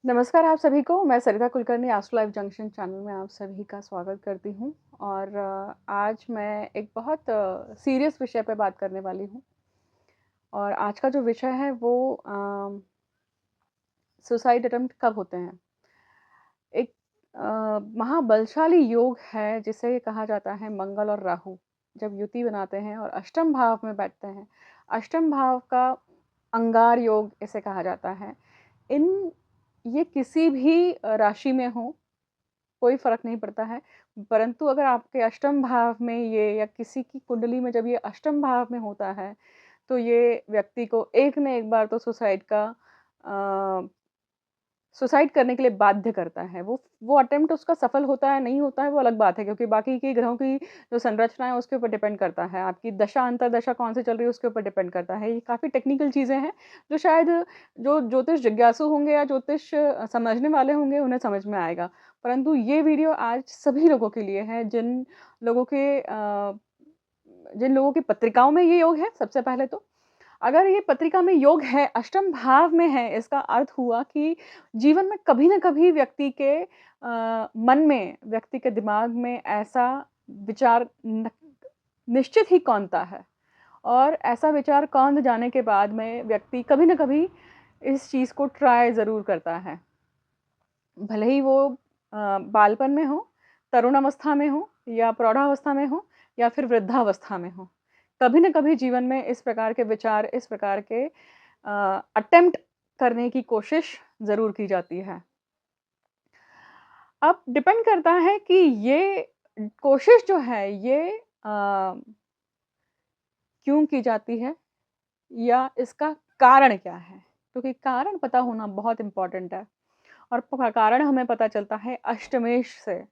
नमस्कार आप सभी को, मैं Sarita Kulkarni astro life junction channel में आप सभी का स्वागत करती हूँ। और आज मैं एक बहुत सीरियस विषय पे बात करने वाली हूँ। और आज का जो विषय है वो सुसाइड अटेम्प्ट कब होते हैं। एक महाबलशाली योग है जिसे कहा जाता है मंगल और राहु जब युति बनाते हैं और अष्टम भाव में बैठते हैं। अष्टम भाव का अंगार योग इसे कहा जाता है। इन ये किसी भी राशि में हो, कोई फ़र्क नहीं पड़ता है, परंतु अगर आपके अष्टम भाव में ये या किसी की कुंडली में जब ये अष्टम भाव में होता है, तो ये व्यक्ति को एक न एक बार तो अ, सुसाइड करने के लिए बाध्य करता है। वो अटेम्प्ट उसका सफल होता है, नहीं होता है, वो अलग बात है, क्योंकि बाकी के ग्रहों की जो संरचना है उसके ऊपर डिपेंड करता है। आपकी दशा अंतर्दशा कौन सी चल रही है उसके ऊपर डिपेंड करता है। ये काफ़ी टेक्निकल चीज़ें हैं, जो शायद जो ज्योतिष जिज्ञासु होंगे या ज्योतिष समझने वाले होंगे उन्हें समझ में आएगा। परंतु ये वीडियो आज सभी लोगों के लिए है लोगों के जिन लोगों की पत्रिकाओं में ये योग है। सबसे पहले तो अगर ये पत्रिका में योग है, अष्टम भाव में है, इसका अर्थ हुआ कि जीवन में कभी न कभी व्यक्ति के मन में, व्यक्ति के दिमाग में ऐसा विचार निश्चित ही कौंधता है। और ऐसा विचार कौंध जाने के बाद में व्यक्ति कभी न कभी इस चीज़ को ट्राई ज़रूर करता है। भले ही वो बालपन में हो, तरुण अवस्था में हो या प्रौढ़ावस्था में हो या फिर वृद्धावस्था में हो। कभी न कभी जीवन में इस प्रकार के विचार, इस प्रकार के अटेम्प्ट करने की कोशिश ज़रूर की जाती है। अब डिपेंड करता है कि ये कोशिश जो है ये क्यों की जाती है या इसका कारण क्या है? क्योंकि कारण पता होना बहुत इम्पोर्टेंट है। और कारण हमें पता चलता है अष्टमेश से।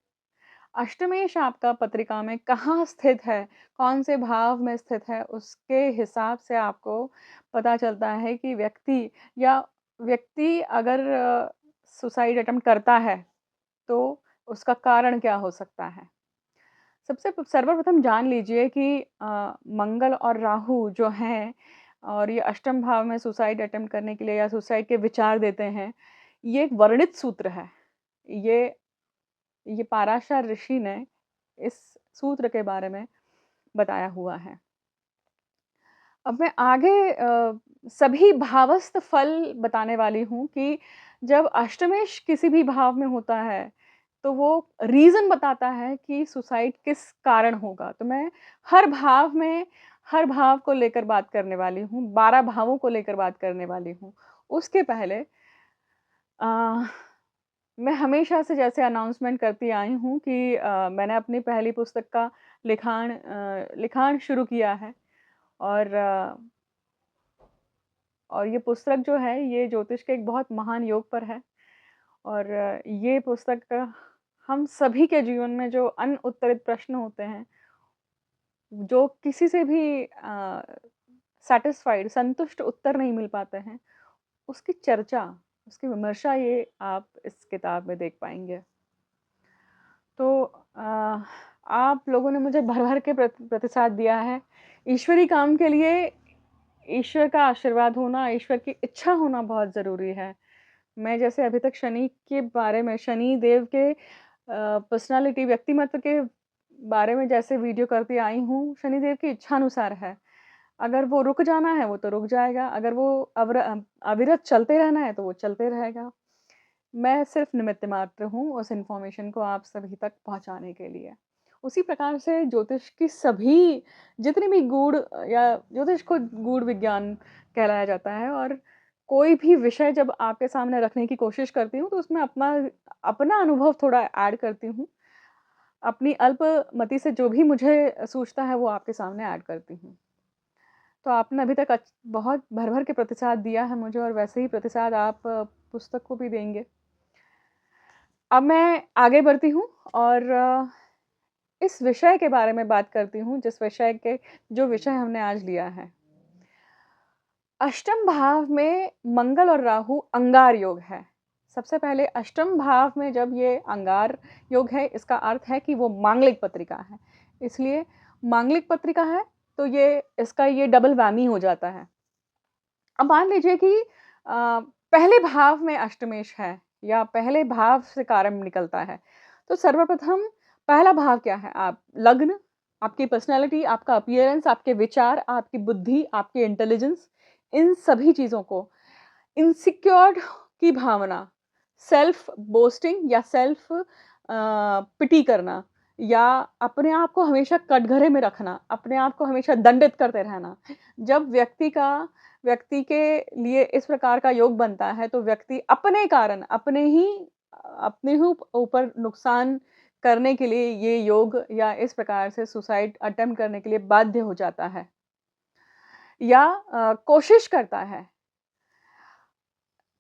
अष्टमेश आपका पत्रिका में कहाँ स्थित है, कौन से भाव में स्थित है, उसके हिसाब से आपको पता चलता है कि व्यक्ति अगर सुसाइड अटेम्प्ट करता है, तो उसका कारण क्या हो सकता है। सर्वप्रथम जान लीजिए कि मंगल और राहु जो हैं और ये अष्टम भाव में सुसाइड अटेम्प्ट करने के लिए या सुसाइड के विचार देते हैं, ये एक वर्णित सूत्र है। ये ये पाराशर ऋषि ने इस सूत्र के बारे में बताया हुआ है। अब मैं आगे सभी भावस्थ फल बताने वाली हूँ कि जब अष्टमेश किसी भी भाव में होता है, तो वो रीज़न बताता है कि सुसाइड किस कारण होगा। तो मैं हर भाव में हर भाव को लेकर बात करने वाली हूँ, 12 भावों को लेकर बात करने वाली हूँ। उसके पहले अ मैं हमेशा से जैसे अनाउंसमेंट करती आई हूँ कि मैंने अपनी पहली पुस्तक का लिखान शुरू किया है। और ये पुस्तक जो है ये ज्योतिष के एक बहुत महान योग पर है। और ये पुस्तक हम सभी के जीवन में जो अनउत्तरित प्रश्न होते हैं, जो किसी से भी सैटिस्फाइड संतुष्ट उत्तर नहीं मिल पाते हैं, उसकी चर्चा, उसकी विमर्शा ये आप इस किताब में देख पाएँगे। तो आप लोगों ने मुझे भर-भर के प्रतिसाद दिया है। ईश्वरी काम के लिए ईश्वर का आशीर्वाद होना, ईश्वर की इच्छा होना बहुत ज़रूरी है। मैं जैसे अभी तक शनि के बारे में, शनि देव के पर्सनैलिटी व्यक्तिमत्व के बारे में जैसे वीडियो करती आई हूँ, शनि देव की इच्छानुसार है। अगर वो रुक जाना है, वो तो रुक जाएगा, अगर वो अविरत चलते रहना है, तो वो चलते रहेगा। मैं सिर्फ़ निमित्त मात्र हूँ उस इन्फॉर्मेशन को आप सभी तक पहुँचाने के लिए। उसी प्रकार से ज्योतिष की सभी जितनी भी या ज्योतिष को गूढ़ विज्ञान कहलाया जाता है। और कोई भी विषय जब आपके सामने रखने की कोशिश करती हूँ, तो उसमें अपना अपना अनुभव थोड़ा ऐड करती हूँ। अपनी अल्पमति से जो भी मुझे सूझता है, वो आपके सामने ऐड करती हूँ। तो आपने अभी तक बहुत भर-भर के प्रतिसाद दिया है मुझे और वैसे ही प्रतिसाद आप पुस्तक को भी देंगे। अब मैं आगे बढ़ती हूँ और इस विषय के बारे में बात करती हूँ, जो विषय हमने आज लिया है। अष्टम भाव में मंगल और राहु अंगार योग है। सबसे पहले अष्टम भाव में जब ये अंगार योग है, इसका अर्थ है कि वो मांगलिक पत्रिका है। इसलिए मांगलिक पत्रिका है, तो इसका ये डबल वैमी हो जाता है। अब मान लीजिए कि पहले भाव में अष्टमेश है या पहले भाव से कारण निकलता है। तो सर्वप्रथम पहला भाव क्या है? आप लग्न, आपकी पर्सनैलिटी, आपका अपीयरेंस, आपके विचार, आपकी बुद्धि, आपकी इंटेलिजेंस, इन सभी चीज़ों को इनसिक्योर्ड की भावना, सेल्फ बोस्टिंग या सेल्फ पिटी करना या अपने आप को हमेशा कटघरे में रखना, अपने आप को हमेशा दंडित करते रहना। जब व्यक्ति के लिए इस प्रकार का योग बनता है, तो व्यक्ति अपने कारण, अपने ही ऊपर नुकसान करने के लिए ये योग या इस प्रकार से सुसाइड अटेम्प्ट करने के लिए बाध्य हो जाता है या कोशिश करता है।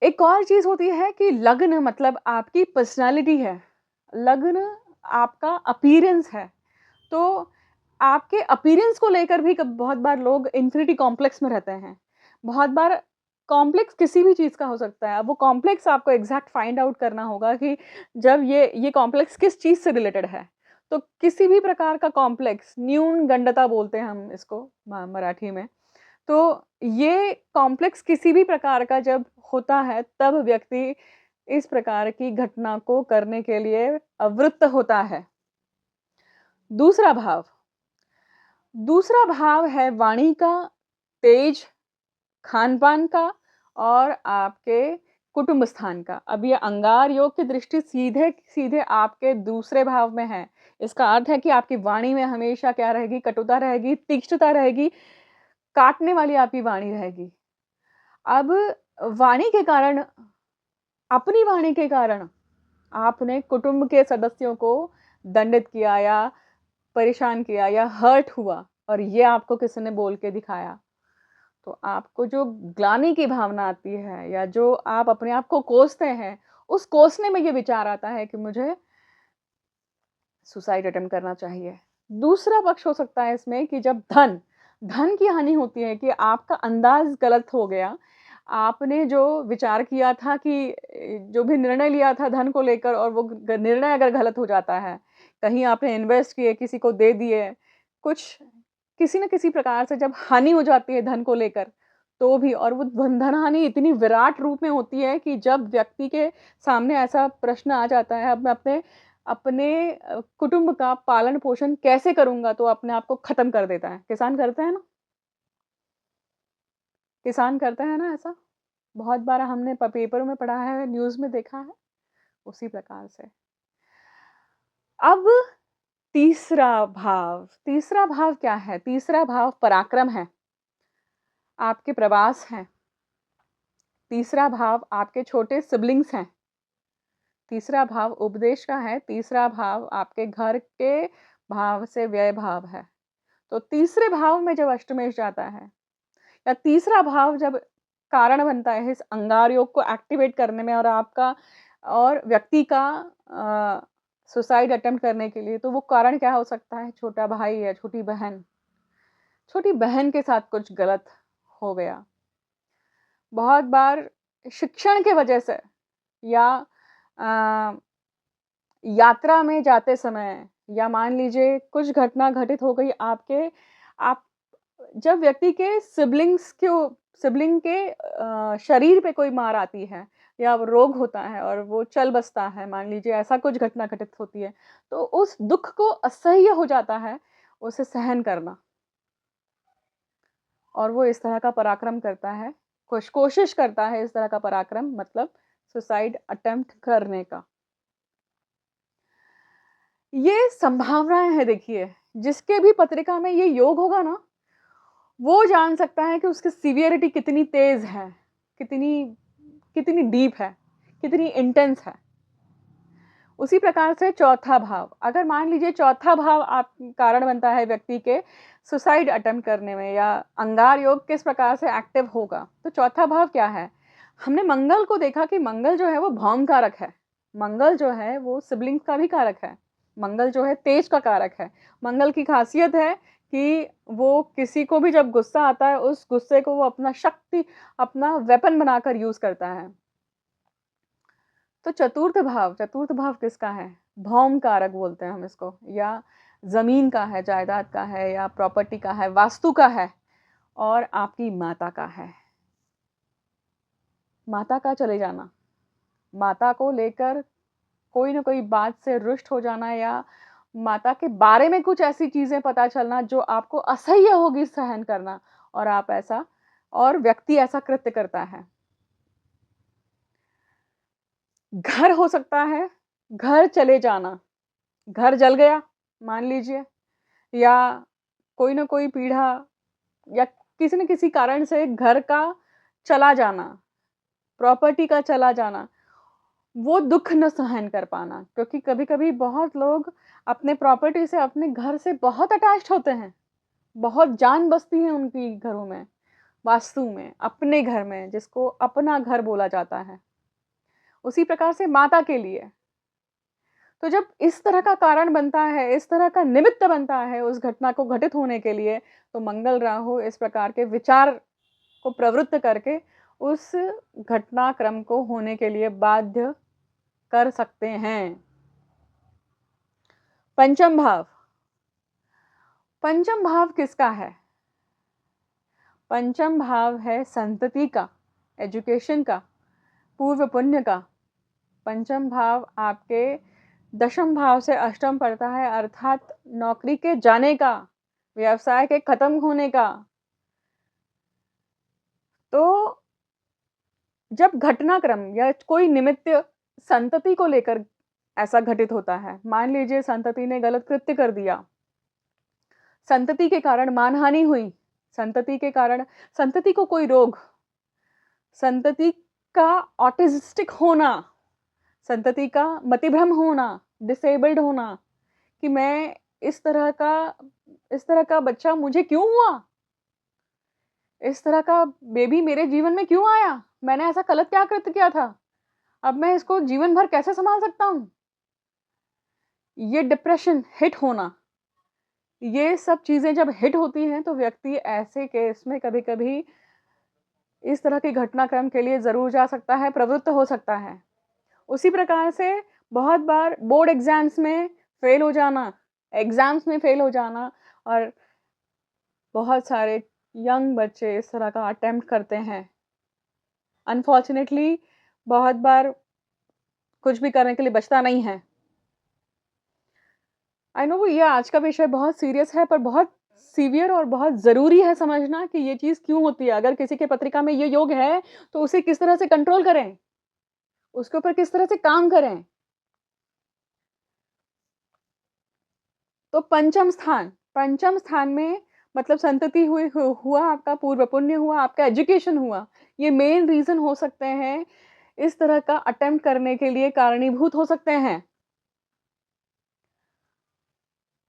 एक और चीज़ होती है कि लग्न मतलब आपकी पर्सनैलिटी है। लग्न आपका अपीयरेंस है। तो आपके अपीयरेंस को लेकर भी कब बहुत बार लोग इन्फिनिटी कॉम्प्लेक्स में रहते हैं। बहुत बार कॉम्प्लेक्स किसी भी चीज़ का हो सकता है। अब वो कॉम्प्लेक्स आपको एग्ज़ैक्ट फाइंड आउट करना होगा कि जब ये कॉम्प्लेक्स किस चीज़ से रिलेटेड है। तो किसी भी प्रकार का कॉम्प्लेक्स न्यूनगंडता बोलते हैं हम इसको मराठी में। तो ये कॉम्प्लेक्स किसी भी प्रकार का जब होता है, तब व्यक्ति इस प्रकार की घटना को करने के लिए अवृत्त होता है। दूसरा भाव दूसरा भाव है वाणी का, तेज, खान-पान का और आपके कुटुंब स्थान का। अब ये अंगार योग की दृष्टि सीधे आपके दूसरे भाव में है। इसका अर्थ है कि आपकी वाणी में हमेशा क्या रहेगी? कटुता रहेगी, तीक्ष्णता रहेगी, काटने वाली आपकी वाणी रहेगी। अब वाणी के कारण अपनी वाणी के कारण आपने कुटुंब के सदस्यों को दंडित किया या परेशान किया या हर्ट हुआ और ये आपको किसी ने बोल के दिखाया, तो आपको जो ग्लानि की भावना आती है या जो आप अपने आप को कोसते हैं, उस कोसने में ये विचार आता है कि मुझे सुसाइड अटेम्प्ट करना चाहिए। दूसरा पक्ष हो सकता है इसमें कि जब धन की हानि होती है कि आपका अंदाज़ गलत हो गया। आपने जो विचार किया था कि जो भी निर्णय लिया था धन को लेकर और वो निर्णय अगर गलत हो जाता है, कहीं आपने इन्वेस्ट किए, किसी को दे दिए, कुछ किसी न किसी प्रकार से जब हानि हो जाती है धन को लेकर, तो भी और वो धन हानि इतनी विराट रूप में होती है कि जब व्यक्ति के सामने ऐसा प्रश्न आ जाता है, अब मैं अपने अपने कुटुंब का पालन-पोषण कैसे करूँगा? तो अपने आप को ख़त्म कर देता है। किसान करते हैं ना? किसान करते हैं ना ऐसा? बहुत बार हमने पेपरों में पढ़ा है, न्यूज़ में देखा है, उसी प्रकार से। अब तीसरा भाव क्या है? तीसरा भाव पराक्रम है, आपके प्रवास हैं। तीसरा भाव आपके छोटे सिबलिंग्स हैं। तीसरा भाव उपदेश का है, तीसरा भाव आपके घर के भाव से व्यय भाव है। तो तीसरे भाव में जब अष्टमेश जाता है या तीसरा भाव जब कारण बनता है इस अंगार योग को एक्टिवेट करने में और आपका और व्यक्ति का सुसाइड अटेम्प्ट करने के लिए, तो वो कारण क्या हो सकता है? छोटा भाई या छोटी बहन। छोटी बहन के साथ कुछ गलत हो गया। बहुत बार शिक्षण के वजह से या अ, यात्रा में जाते समय या मान लीजिए कुछ घटना घटित हो गई आप जब व्यक्ति के सिबलिंग के शरीर पे कोई मार आती है या रोग होता है और वो चल बसता है, मान लीजिए ऐसा कुछ घटना घटित होती है, तो उस दुःख को असह्य हो जाता है, उसे सहन करना और वो इस तरह का पराक्रम करता है, कोशिश करता है इस तरह का पराक्रम मतलब सुसाइड अटेम्प्ट करने का। ये संभावनाएँ हैं देखिए, जिसके भी पत्रिका में ये योग होगा ना, वो जान सकता है कि उसकी सीवियरिटी कितनी तेज़ है, कितनी कितनी डीप है, कितनी इंटेंस है। उसी प्रकार से चौथा भाव, अगर मान लीजिए चौथा भाव आप कारण बनता है व्यक्ति के सुसाइड अटेम्प्ट करने में या अंगार योग किस प्रकार से एक्टिव होगा, तो चौथा भाव क्या है? हमने मंगल को देखा कि मंगल जो है वो भौम कारक है। मंगल जो है वो सिबलिंग्स का भी कारक है। मंगल जो है तेज का कारक है। मंगल की खासियत है कि वो किसी को भी जब गुस्सा आता है, उस गुस्से को वो अपना वेपन बनाकर यूज़ करता है। तो चतुर्थ भाव किसका है? भौम कारक बोलते हैं हम इसको या ज़मीन का है, जायदाद का है या प्रॉपर्टी का है, वास्तु का है और आपकी माता का है। माता का चले जाना, माता को लेकर कोई ना कोई बात से रुष्ट हो जाना या माता के बारे में कुछ ऐसी चीज़ें पता चलना जो आपको असह्य होगी सहन करना, और आप ऐसा और व्यक्ति ऐसा कृत्य करता है। घर हो सकता है, घर चले जाना, घर जल गया मान लीजिए, या कोई ना कोई पीढ़ा या किसी न किसी कारण से घर का चला जाना, प्रॉपर्टी का चला जाना, वो दुःख न सहन कर पाना। क्योंकि कभी-कभी बहुत लोग अपने प्रॉपर्टी से, अपने घर से बहुत अटैच्ड होते हैं, बहुत जान बसती है उनकी घरों में, वास्तु में, अपने घर में, जिसको अपना घर बोला जाता है। उसी प्रकार से माता के लिए, तो जब इस तरह का कारण बनता है, इस तरह का निमित्त बनता है उस घटना को घटित होने के लिए, तो मंगल राहु इस प्रकार के विचार को प्रवृत्त करके उस घटनाक्रम को होने के लिए बाध्य कर सकते हैं। पंचम भाव, पंचम भाव किसका है? पंचम भाव है संतति का, एजुकेशन का, पूर्व पुण्य का। पंचम भाव आपके दशम भाव से अष्टम पड़ता है, अर्थात नौकरी के जाने का, व्यवसाय के खत्म होने का। तो जब घटनाक्रम या कोई निमित्त संतति को लेकर ऐसा घटित होता है, मान लीजिए संतति ने गलत कृत्य कर दिया, संतति के कारण मानहानि हुई, संतति के कारण, संतति को कोई रोग, संतति का ऑटिस्टिक होना, संतति का मतिभ्रम होना, डिसेबल्ड होना, कि मैं इस तरह का बच्चा मुझे क्यों हुआ? इस तरह का बेबी मेरे जीवन में क्यों आया? मैंने ऐसा गलत क्या कृत्य किया था? अब मैं इसको जीवन भर कैसे सँभाल सकता हूँ? ये डिप्रेशन हिट होना, ये सब चीज़ें जब हिट होती हैं, तो व्यक्ति ऐसे केस में कभी-कभी इस तरह के घटनाक्रम के लिए ज़रूर जा सकता है, प्रवृत्त हो सकता है। उसी प्रकार से बहुत बार बोर्ड एग्ज़ाम्स में फ़ेल हो जाना, एग्ज़ाम्स में फ़ेल हो जाना, और बहुत सारे यंग बच्चे इस तरह का अटेम्प्ट करते हैं। अनफॉर्च्युनेटली बहुत बार कुछ भी करने के लिए बचता नहीं है। आई नो ये आज का विषय बहुत सीरियस है, पर बहुत सीवियर और बहुत ज़रूरी है समझना कि ये चीज़ क्यों होती है। अगर किसी के पत्रिका में ये योग है, तो उसे किस तरह से कंट्रोल करें, उसके ऊपर किस तरह से काम करें। तो पंचम स्थान में मतलब संतति हुआ, आपका पूर्व पुण्य हुआ, आपका एजुकेशन हुआ। ये मेन रीज़न हो सकते हैं, इस तरह का अटेम्प्ट करने के लिए कारणीभूत हो सकते हैं।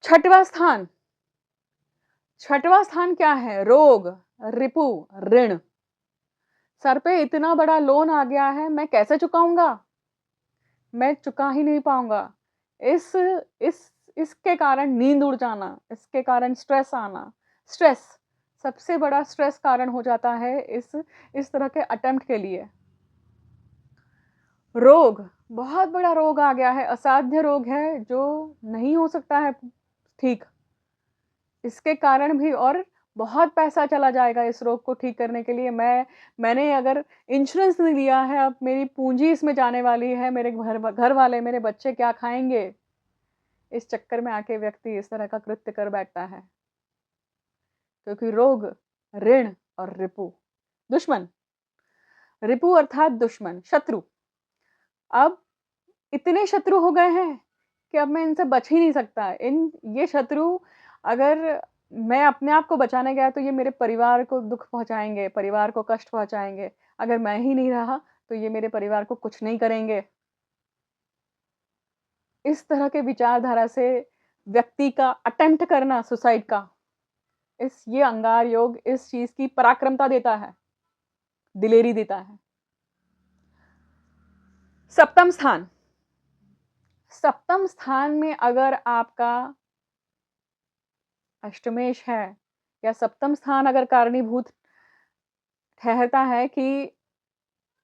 छठवां स्थान, छठवां स्थान क्या है? रोग, रिपु, ऋण। सर पे इतना बड़ा लोन आ गया है, मैं कैसे चुकाऊँगा? मैं चुका ही नहीं पाऊँगा। इस इस इसके कारण नींद उड़ जाना, इसके कारण स्ट्रेस आना। स्ट्रेस, सबसे बड़ा स्ट्रेस कारण हो जाता है इस तरह के अटेम्प्ट के लिए। रोग, बहुत बड़ा रोग आ गया है, असाध्य रोग है जो नहीं हो सकता है ठीक। इसके कारण भी और बहुत पैसा चला जाएगा इस रोग को ठीक करने के लिए। मैंने अगर इंश्योरेंस नहीं लिया है, अब मेरी पूँजी इसमें जाने वाली है, मेरे घर वाले, मेरे बच्चे क्या खाएँगे? इस चक्कर में आके व्यक्ति इस तरह का कृत्य कर बैठता है। क्योंकि रोग, ऋण और रिपु, दुश्मन, रिपु अर्थात दुश्मन, शत्रु। अब इतने शत्रु हो गए हैं कि अब मैं इनसे बच ही नहीं सकता। ये शत्रु, अगर मैं अपने आप को बचाने गया तो ये मेरे परिवार को दुःख पहुँचाएँगे, परिवार को कष्ट पहुँचाएँगे। अगर मैं ही नहीं रहा तो ये मेरे परिवार को कुछ नहीं करेंगे। इस तरह के विचारधारा से व्यक्ति का अटेम्प्ट करना सुसाइड का, ये अंगार योग इस चीज़ की पराक्रमता देता है, दिलेरी देता है। सप्तम स्थान, सप्तम स्थान में अगर आपका अष्टमेश है, या सप्तम स्थान अगर कारणीभूत ठहरता है कि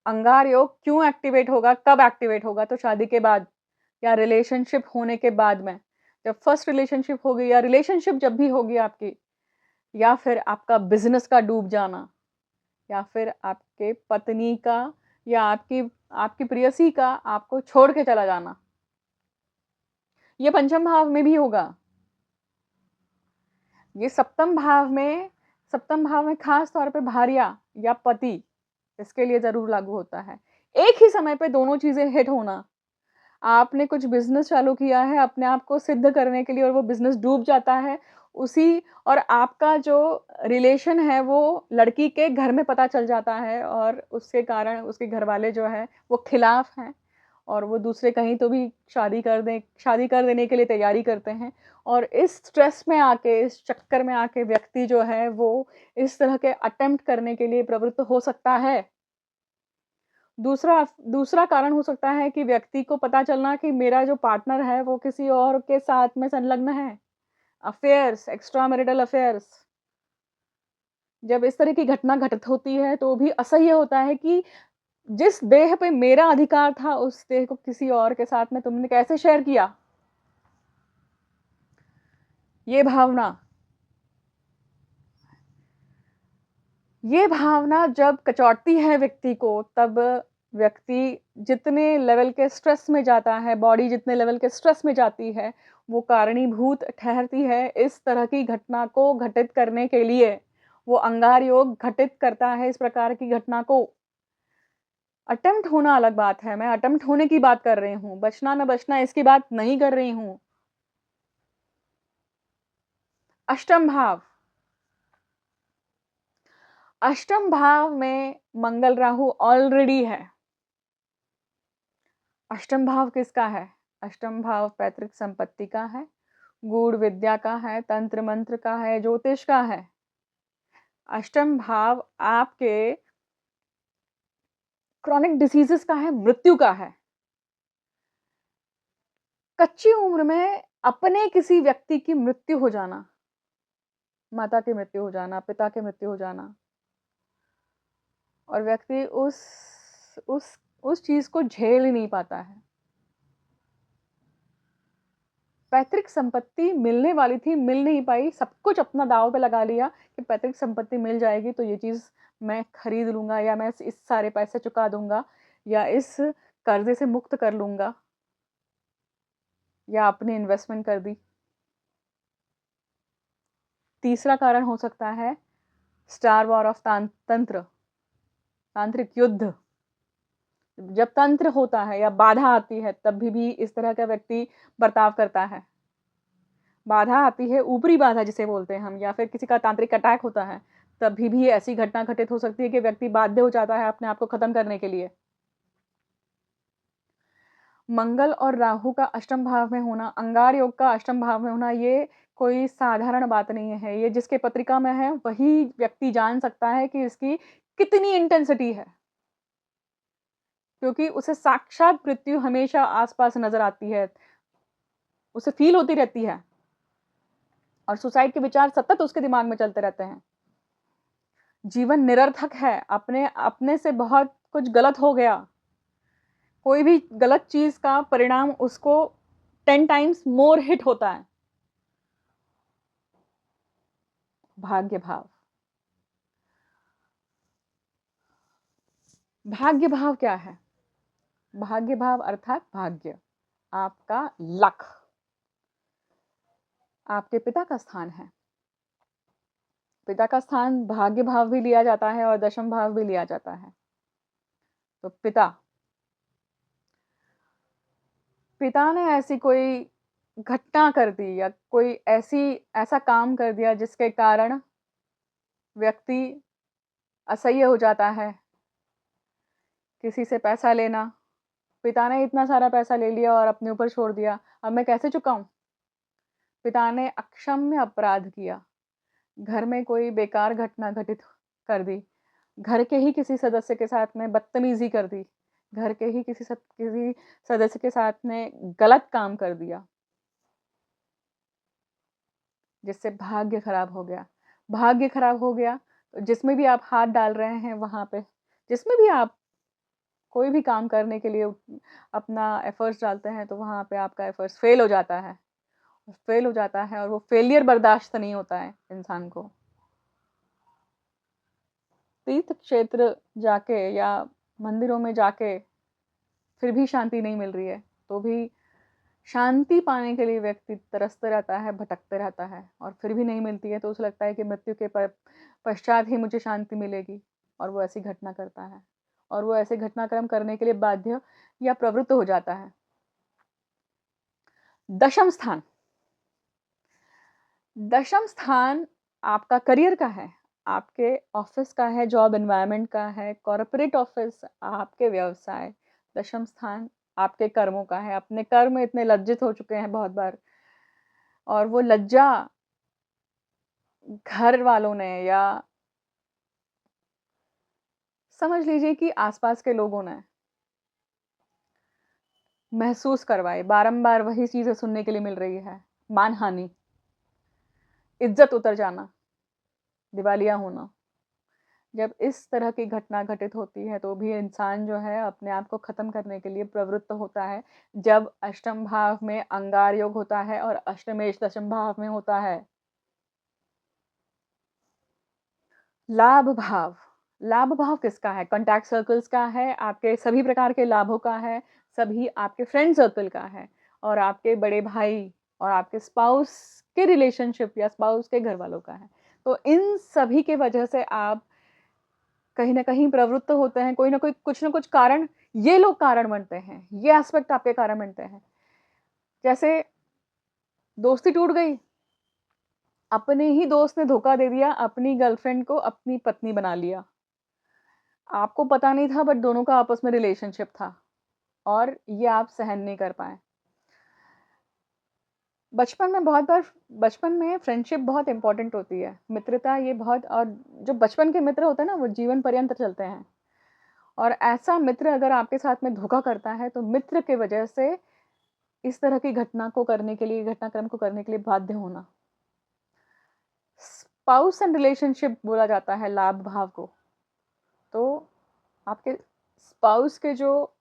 अंगार योग क्यों एक्टिवेट होगा, कब एक्टिवेट होगा, तो शादी के बाद या रिलेशनशिप होने के बाद में। जब फर्स्ट रिलेशनशिप होगी या रिलेशनशिप जब भी होगी आपकी, या फिर आपका बिज़नेस का डूब जाना, या फिर आपके पत्नी का या आपकी प्रेयसी का आपको छोड़ के चला जाना, ये पंचम भाव में भी होगा। ये सप्तम भाव में खास तौर पे भार्या या पति, इसके लिए ज़रूर लागू होता है। एक ही समय पे दोनों चीज़ें हिट होना। आपने कुछ बिज़नेस चालू किया है अपने आप को सिद्ध करने के लिए और वो बिज़नेस डूब जाता है, उसी और आपका जो रिलेशन है वो लड़की के घर में पता चल जाता है और उसके कारण उसके घरवाले जो हैं वो खिलाफ़ हैं और वो दूसरे कहीं तो भी शादी कर देने के लिए तैयारी करते हैं। और इस स्ट्रेस में आके, इस चक्कर में आके व्यक्ति जो है वो इस तरह के अटेम्प्ट करने के लिए प्रवृत्त हो सकता है। दूसरा दूसरा कारण हो सकता है कि व्यक्ति को पता चलना कि मेरा जो पार्टनर है वो किसी और के साथ में संलग्न है। Affairs, extra marital affairs. जब इस तरह की घटना घटित होती है तो भी असह्य होता है कि जिस देह पे मेरा अधिकार था उस देह को किसी और के साथ में तुमने कैसे शेयर किया? ये भावना जब कचोटती है व्यक्ति को, तब व्यक्ति जितने लेवल के स्ट्रेस में जाता है, बॉडी जितने लेवल के स्ट्रेस में जाती है, वो कारणीभूत ठहरती है इस तरह की घटना को घटित करने के लिए। वो अंगार योग घटित करता है इस प्रकार की घटना को। अटेम्प्ट होना अलग बात है, मैं अटेम्प्ट होने की बात कर रही हूँ, बचना ना बचना इसकी बात नहीं कर रही हूँ। अष्टम भाव। अष्टम भाव में मंगल राहु ऑलरेडी है। अष्टम भाव किसका है? अष्टम भाव पैतृक संपत्ति का है, गूढ़ विद्या का है, तंत्र मंत्र का है, ज्योतिष का है। अष्टम भाव आपके क्रॉनिक डिसीजेस का है, मृत्यु का है। कच्ची उम्र में अपने किसी व्यक्ति की मृत्यु हो जाना, माता की मृत्यु हो जाना, पिता की मृत्यु हो जाना और व्यक्ति उस चीज को झेल ही नहीं पाता है। पैतृक संपत्ति मिलने वाली थी, मिल नहीं पाई, सब कुछ अपना दांव पे लगा लिया कि पैतृक संपत्ति मिल जाएगी तो ये चीज़ मैं खरीद लूँगा या मैं इस सारे पैसे चुका दूँगा या इस कर्ज़े से मुक्त कर लूँगा या अपनी इन्वेस्टमेंट कर दी। तीसरा कारण हो सकता है स्टार वॉर ऑफ तांत्रिक युद्ध। जब तंत्र होता है या बाधा आती है तब भी इस तरह का व्यक्ति बर्ताव करता है। बाधा आती है, ऊपरी बाधा जिसे बोलते हैं हम, या फिर किसी का तांत्रिक अटैक होता है, तभी भी ऐसी घटना घटित हो सकती है कि व्यक्ति बाध्य हो जाता है अपने आप को खत्म करने के लिए। मंगल और राहु का अष्टम भाव में होना, अंगार योग का अष्टम भाव में होना, ये कोई साधारण बात नहीं है। ये जिसके पत्रिका में है वही व्यक्ति जान सकता है कि इसकी कितनी इंटेंसिटी है, क्योंकि उसे साक्षात मृत्यु हमेशा आसपास नजर आती है, उसे फील होती रहती है और सुसाइड के विचार सतत उसके दिमाग में चलते रहते हैं। जीवन निरर्थक है, अपने अपने से बहुत कुछ गलत हो गया। कोई भी गलत चीज का परिणाम उसको 10 टाइम्स मोर हिट होता है। भाग्य भाव। भाग्य भाव क्या है? भाग्य भाव अर्थात भाग्य, आपका लक, आपके पिता का स्थान है। पिता का स्थान भाग्य भाव भी लिया जाता है और दशम भाव भी लिया जाता है। तो पिता ने ऐसी कोई घटना कर दी या कोई ऐसा काम कर दिया जिसके कारण व्यक्ति असह्य हो जाता है। किसी से पैसा लेना, पिता ने इतना सारा पैसा ले लिया और अपने ऊपर छोड़ दिया, अब मैं कैसे चुकाऊं? पिता ने अक्षम्य अपराध किया, घर में कोई बेकार घटना घटित कर दी, घर के ही किसी सदस्य के साथ में बदतमीजी कर दी, घर के ही किसी सदस्य के साथ में गलत काम कर दिया, जिससे भाग्य खराब हो गया। भाग्य खराब हो गया तो जिसमें भी आप हाथ डाल रहे हैं वहां पे, जिसमें भी आप कोई भी काम करने के लिए अपना एफर्ट्स डालते हैं तो वहां पे आपका एफर्ट्स फेल हो जाता है। फेल हो जाता है और वो फेलियर बर्दाश्त नहीं होता है इंसान को। तीर्थ क्षेत्र जाके या मंदिरों में जाके फिर भी शांति नहीं मिल रही है, तो भी शांति पाने के लिए व्यक्ति तरसते रहता है, भटकते रहता है, और फिर भी नहीं मिलती है तो उसे लगता है कि मृत्यु के पश्चात ही मुझे शांति मिलेगी, और वो ऐसी घटना करता है, और वो ऐसे घटनाक्रम करने के लिए बाध्य या प्रवृत्त हो जाता है। दशम स्थान, दशम स्थान आपका करियर का है, आपके ऑफिस का है, जॉब एनवायरनमेंट का है, कॉर्पोरेट ऑफिस, आपके व्यवसाय। दशम स्थान आपके कर्मों का है। अपने कर्म में इतने लज्जित हो चुके हैं बहुत बार, और वो लज्जा घर वालों ने, या समझ लीजिए कि आसपास के लोगों ने महसूस करवाई। बारंबार वही चीजें सुनने के लिए मिल रही है। मानहानि, इज्जत उतर जाना, दिवालिया होना। जब इस तरह की घटना घटित होती है तो भी इंसान जो है अपने आप को खत्म करने के लिए प्रवृत्त होता है। जब अष्टम भाव में अंगार योग होता है और अष्टमेश दशम भाव में होता है। लाभ भाव, लाभ भाव किसका है? कॉन्टैक्ट सर्कल्स का है, आपके सभी प्रकार के लाभों का है, सभी आपके फ्रेंड सर्कल का है, और आपके बड़े भाई और आपके स्पाउस के रिलेशनशिप या स्पाउस के घर वालों का है। तो इन सभी के वजह से आप कहीं न कहीं प्रवृत्त होते हैं, कोई न कोई कुछ न कुछ कारण, ये लोग कारण बनते हैं, ये एस्पेक्ट आपके कारण बनते हैं। जैसे दोस्ती टूट गई, अपने ही दोस्त ने धोखा दे दिया, अपनी गर्लफ्रेंड को अपनी पत्नी बना लिया। आपको पता नहीं था बट दोनों का आपस में रिलेशनशिप था, और ये आप सहन नहीं कर पाए। बचपन में बहुत बार, बचपन में फ्रेंडशिप बहुत इम्पोर्टेंट होती है, मित्रता ये बहुत, और जो बचपन के मित्र होते हैं ना वो जीवन पर्यंत चलते हैं। और ऐसा मित्र अगर आपके साथ में धोखा करता है तो मित्र की वजह से इस तरह की घटना को करने के लिए, घटनाक्रम को करने के लिए बाध्य होना। स्पाउस एंड रिलेशनशिप बोला जाता है लाभ भाव को। तो आपके स्पाउस के जो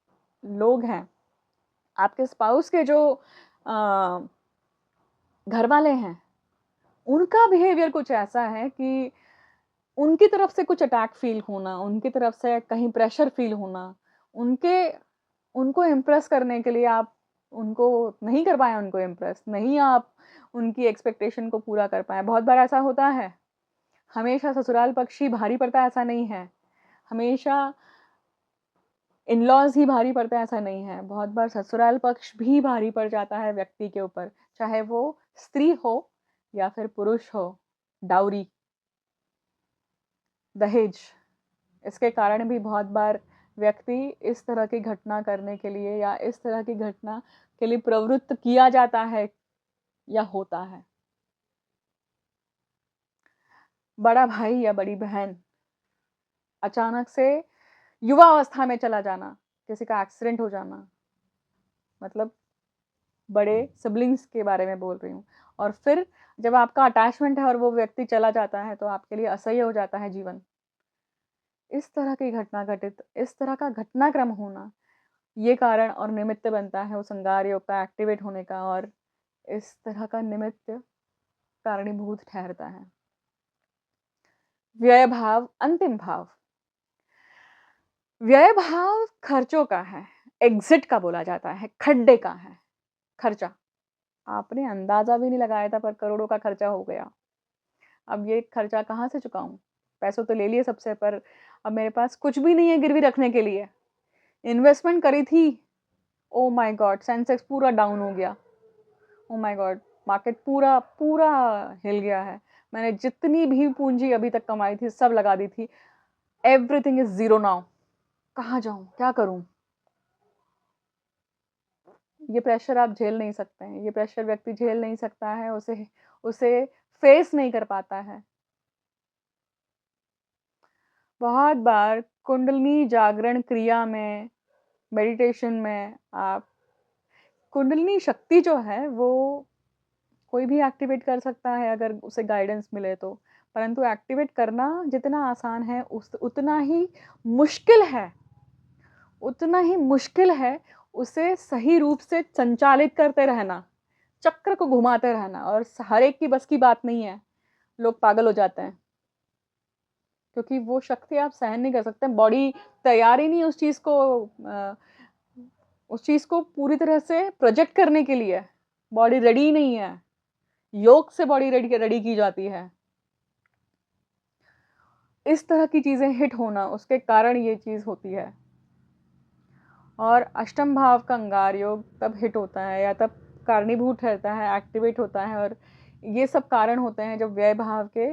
लोग हैं, आपके स्पाउस के जो घर वाले हैं, उनका बिहेवियर कुछ ऐसा है कि उनकी तरफ से कुछ अटैक फील होना, उनकी तरफ से कहीं प्रेशर फील होना, उनके उनको इम्प्रेस करने के लिए आप उनको नहीं कर पाए, उनको इम्प्रेस नहीं, आप उनकी एक्सपेक्टेशन को पूरा कर पाए। बहुत बार ऐसा होता है। हमेशा ससुराल पक्ष ही भारी पड़ता है ऐसा नहीं है, हमेशा इन-लॉज़ ही भारी पड़ते हैं ऐसा नहीं है। बहुत बार ससुराल पक्ष भी भारी पड़ जाता है व्यक्ति के ऊपर, चाहे वो स्त्री हो या फिर पुरुष हो। डाउरी, दहेज, इसके कारण भी बहुत बार व्यक्ति इस तरह की घटना करने के लिए या इस तरह की घटना के लिए प्रवृत्त किया जाता है या होता है। बड़ा भाई या बड़ी बहन अचानक से युवा अवस्था में चला जाना, किसी का एक्सीडेंट हो जाना, मतलब बड़े सिबलिंग्स के बारे में बोल रही हूँ। और फिर जब आपका अटैचमेंट है और वो व्यक्ति चला जाता है तो आपके लिए असह्य हो जाता है जीवन। इस तरह की घटना घटित, इस तरह का घटनाक्रम होना, ये कारण और निमित्त बनता है उस अंगार योग का एक्टिवेट होने का, और इस तरह का निमित्त कारणीभूत ठहरता है। व्यय भाव, अंतिम भाव। व्यय भाव खर्चों का है, एग्जिट का बोला जाता है, खड्डे का है खर्चा। आपने अंदाजा भी नहीं लगाया था पर करोड़ों का खर्चा हो गया। अब ये खर्चा कहाँ से चुकाऊं? पैसों तो ले लिए सबसे, पर अब मेरे पास कुछ भी नहीं है गिरवी रखने के लिए। इन्वेस्टमेंट करी थी, ओ माय गॉड, सेंसेक्स पूरा डाउन हो गया। ओ माय गॉड, मार्केट पूरा पूरा हिल गया है। मैंने जितनी भी पूंजी अभी तक कमाई थी सब लगा दी थी। Everything is zero now. कहाँ जाऊं, क्या करूं? ये प्रेशर आप झेल नहीं सकते हैं, ये प्रेशर व्यक्ति झेल नहीं सकता है, उसे उसे फेस नहीं कर पाता है। बहुत बार कुंडलिनी जागरण क्रिया में, मेडिटेशन में आप कुंडलिनी शक्ति जो है वो कोई भी एक्टिवेट कर सकता है अगर उसे गाइडेंस मिले तो। परंतु एक्टिवेट करना जितना आसान है उतना ही मुश्किल है, उतना ही मुश्किल है उसे सही रूप से संचालित करते रहना, चक्र को घुमाते रहना। और हर एक की बस की बात नहीं है, लोग पागल हो जाते हैं क्योंकि वो शक्ति आप सहन नहीं कर सकते। बॉडी तैयार ही नहीं उस चीज़ को उस चीज़ को पूरी तरह से प्रोजेक्ट करने के लिए बॉडी रेडी नहीं है। योग से बॉडी रेडी रेडी की जाती है। इस तरह की चीज़ें हिट होना, उसके कारण ये चीज़ होती है। और अष्टम भाव का अंगार योग तब हिट होता है या तब कारणीभूत रहता है, एक्टिवेट होता है, और ये सब कारण होते हैं जब व्यय भाव के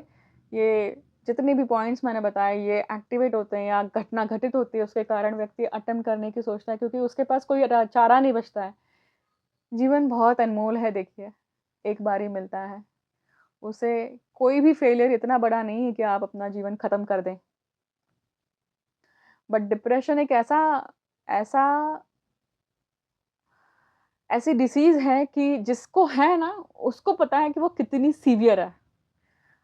ये जितने भी पॉइंट्स मैंने बताए ये एक्टिवेट होते हैं या घटना घटित होती है, उसके कारण व्यक्ति अटेम्प्ट करने की सोचता है, क्योंकि उसके पास कोई चारा नहीं बचता है। जीवन बहुत अनमोल है, देखिए, एक बार ही मिलता है। उसे कोई भी फेलियर इतना बड़ा नहीं है कि आप अपना जीवन खत्म कर दें। बट डिप्रेशन एक ऐसा ऐसा ऐसी डिसीज़ है कि जिसको है ना, उसको पता है कि वो कितनी सीवियर है।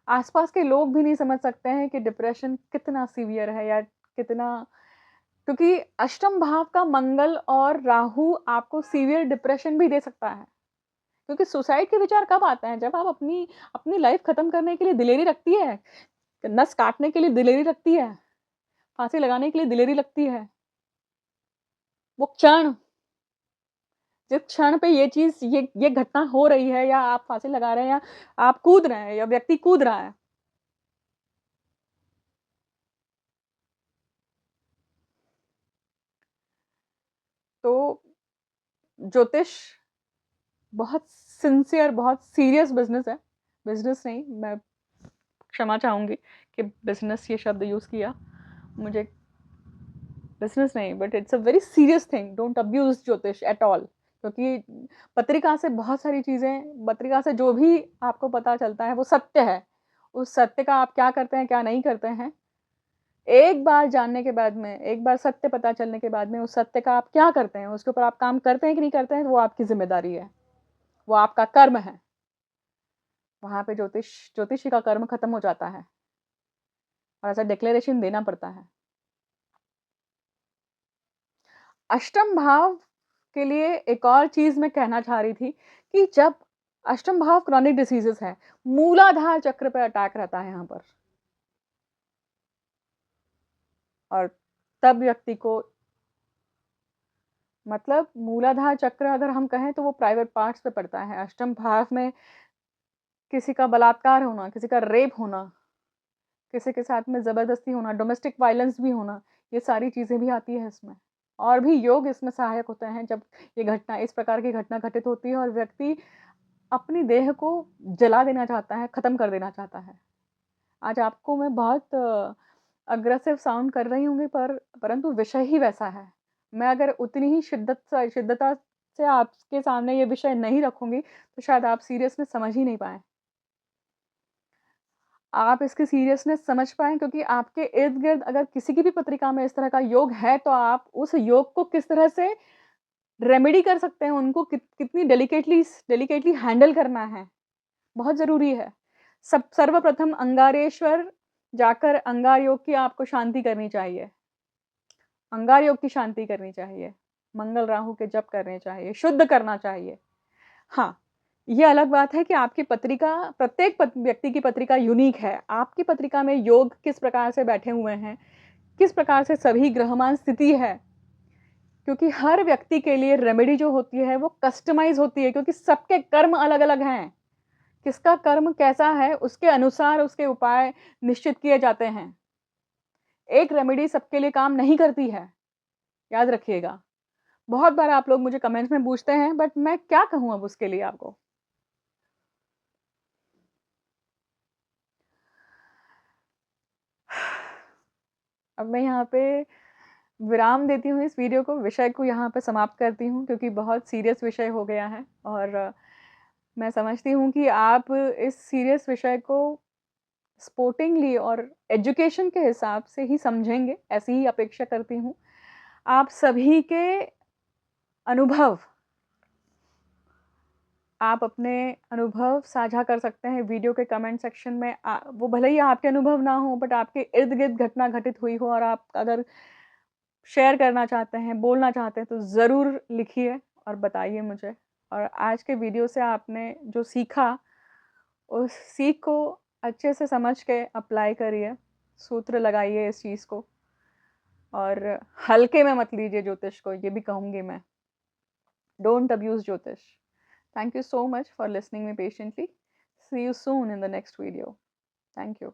आस-पास के लोग भी नहीं समझ सकते हैं कि डिप्रेशन कितना सीवियर है या कितना, क्योंकि अष्टम भाव का मंगल और राहु आपको सीवियर डिप्रेशन भी दे सकता है। क्योंकि सुसाइड के विचार कब आते हैं? जब आप अपनी अपनी लाइफ़ खत्म करने के लिए दिलेरी रखती है, नस काटने के लिए दिलेरी रखती है, फांसी लगाने के लिए दिलेरी लगती है। वो क्षण, जिस क्षण पे ये चीज़ ये घटना हो रही है या आप फांसी लगा रहे हैं या आप कूद रहे हैं या व्यक्ति कूद रहा है, तो ज्योतिष बहुत सिंसियर, बहुत सीरियस बिज़नेस है। बिज़नेस नहीं, मैं क्षमा चाहूँगी कि बिज़नेस ये शब्द यूज़ किया। मुझे बिज़नेस नहीं, but it's a very serious thing, don't abuse ज्योतिष एट ऑल। क्योंकि पत्रिका से बहुत सारी चीज़ें, पत्रिका से जो भी आपको पता चलता है वो सत्य है। उस सत्य का आप क्या करते हैं, क्या नहीं करते हैं, एक बार जानने के बाद में, एक बार सत्य पता चलने के बाद में उस सत्य का आप क्या करते हैं, उसके ऊपर आप काम करते हैं कि नहीं करते हैं, वो आपकी ज़िम्मेदारी है, वो आपका कर्म है। वहाँ पे ज्योतिषी का कर्म खत्म हो जाता है और ऐसा डिक्लेरेशन देना पड़ता है। अष्टम भाव के लिए एक और चीज़ मैं कहना चाह रही थी कि जब अष्टम भाव क्रॉनिक डिसीज़ेज़ है, मूलाधार चक्र पे अटैक रहता है यहाँ पर, और तब व्यक्ति को, मतलब मूलाधार चक्र अगर हम कहें तो वो प्राइवेट पार्ट्स पे पड़ता है। अष्टम भाव में किसी का बलात्कार होना, किसी का रेप होना, किसी के साथ में ज़बरदस्ती होना, डोमेस्टिक वायलेंस भी होना, ये सारी चीज़ें भी आती हैं इसमें। और भी योग इसमें सहायक होते हैं जब ये घटना, इस प्रकार की घटना घटित होती है और व्यक्ति अपनी देह को जला देना चाहता है, ख़त्म कर देना चाहता है। आज आपको मैं बहुत अग्रेसिव साउंड कर रही होंगी, परंतु विषय ही वैसा है। मैं अगर उतनी ही शिद्दता से आपके सामने ये विषय नहीं रखूँगी, तो शायद आप सीरियसनेस समझ ही नहीं पाएँ। आप इसकी सीरियसनेस समझ पाएँ, क्योंकि आपके इर्द-गिर्द अगर किसी की भी पत्रिका में इस तरह का योग है, तो आप उस योग को किस तरह से रेमेडी कर सकते हैं, उनको कितनी डेलिकेटली हैंडल करना है, बहुत ज़रूरी है। सब सर्वप्रथम अंगारेश्वर जाकर अंगार योग की आपको शांति करनी चाहिए। अंगार योग की शांति करनी चाहिए। मंगल राहु के जप करने चाहिए, शुद्ध करना चाहिए। हाँ, ये अलग बात है कि आपकी पत्रिका, प्रत्येक व्यक्ति की पत्रिका यूनिक है। आपकी पत्रिका में योग किस प्रकार से बैठे हुए हैं, किस प्रकार से सभी ग्रहमान स्थिति है, क्योंकि हर व्यक्ति के लिए रेमेडी जो होती है वो कस्टमाइज़ होती है, क्योंकि सबके कर्म अलग-अलग हैं। किसका कर्म कैसा है, उसके अनुसार उसके उपाय निश्चित किए जाते हैं। एक रेमेडी सबके लिए काम नहीं करती है, याद रखिएगा। बहुत बार आप लोग मुझे कमेंट्स में पूछते हैं, बट मैं क्या कहूँ अब उसके लिए आपको? अब मैं यहाँ पे विराम देती हूँ इस वीडियो को, विषय को यहाँ पे समाप्त करती हूँ, क्योंकि बहुत सीरियस विषय हो गया है और मैं समझती हूँ कि आप इस सीरियस विषय को स्पोर्टिंगली और एजुकेशन के हिसाब से ही समझेंगे, ऐसी ही अपेक्षा करती हूँ। आप सभी के अनुभव, आप अपने अनुभव साझा कर सकते हैं वीडियो के कमेंट सेक्शन में। वो भले ही आपके अनुभव ना हो, बट आपके इर्द-गिर्द घटना घटित हुई हो और आप अगर शेयर करना चाहते हैं, बोलना चाहते हैं, तो ज़रूर लिखिए और बताइए मुझे। और आज के वीडियो से आपने जो सीखा, उस सीख को अच्छे से समझ के अप्लाई करिए, सूत्र लगाइए इस चीज़ को, और हल्के में मत लीजिए ज्योतिष को, ये भी कहूँगी मैं। Don't abuse Jyotish. Thank you so much for listening me patiently. See you soon in the next video. Thank you.